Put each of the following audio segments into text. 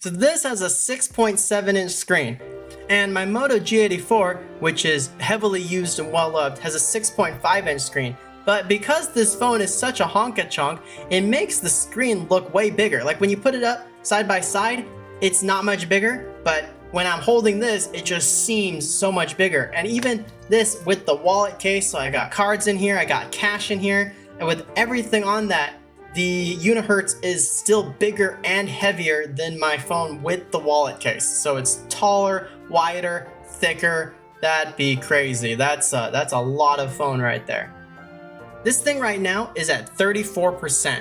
So this has a 6.7 inch screen, and my Moto G84, which is heavily used and well loved, has a 6.5 inch screen. But because this phone is such a honka-chonk, it makes the screen look way bigger. Like when you put it up side by side, it's not much bigger, but when I'm holding this, it just seems so much bigger. And even this with the wallet case, so I got cards in here, I got cash in here, and with everything on that, the Unihertz is still bigger and heavier than my phone with the wallet case. So it's taller, wider, thicker. That'd be crazy. That's a lot of phone right there. This thing right now is at 34%,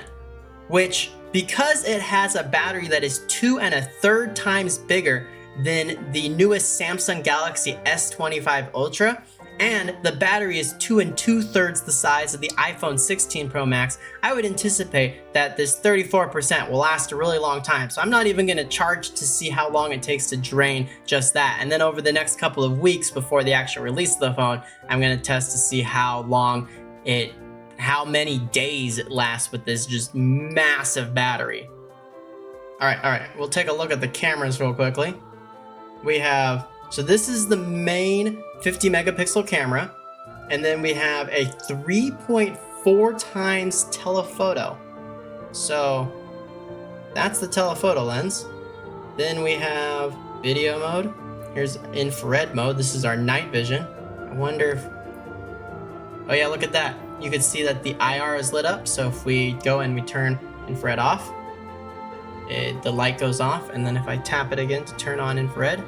which, because it has a battery that is 2 1/3 times bigger than the newest Samsung Galaxy S25 Ultra, and the battery is 2 2/3 the size of the iPhone 16 Pro Max, I would anticipate that this 34% will last a really long time. So I'm not even going to charge to see how long it takes to drain just that. And then over the next couple of weeks before the actual release of the phone, I'm going to test to see how many days it lasts with this just massive battery. All right, we'll take a look at the cameras real quickly. So this is the main 50 megapixel camera, and then we have a 3.4 times telephoto. So that's the telephoto lens. Then we have video mode. Here's infrared mode. This is our night vision. I wonder if, oh yeah, look at that. You can see that the IR is lit up. So if we go and we turn infrared off, the light goes off, and then if I tap it again to turn on infrared,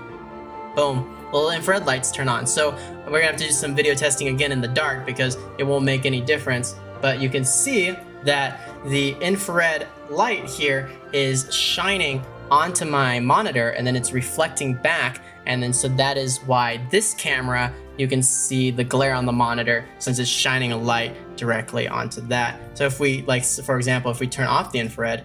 boom, little infrared lights turn on. So we're gonna have to do some video testing again in the dark because it won't make any difference. But you can see that the infrared light here is shining onto my monitor, and then it's reflecting back. And then so that is why this camera, you can see the glare on the monitor since it's shining a light directly onto that. So if we, like, for example, if we turn off the infrared,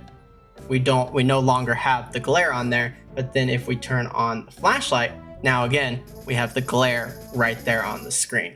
we no longer have the glare on there. But then if we turn on the flashlight, now again, we have the glare right there on the screen.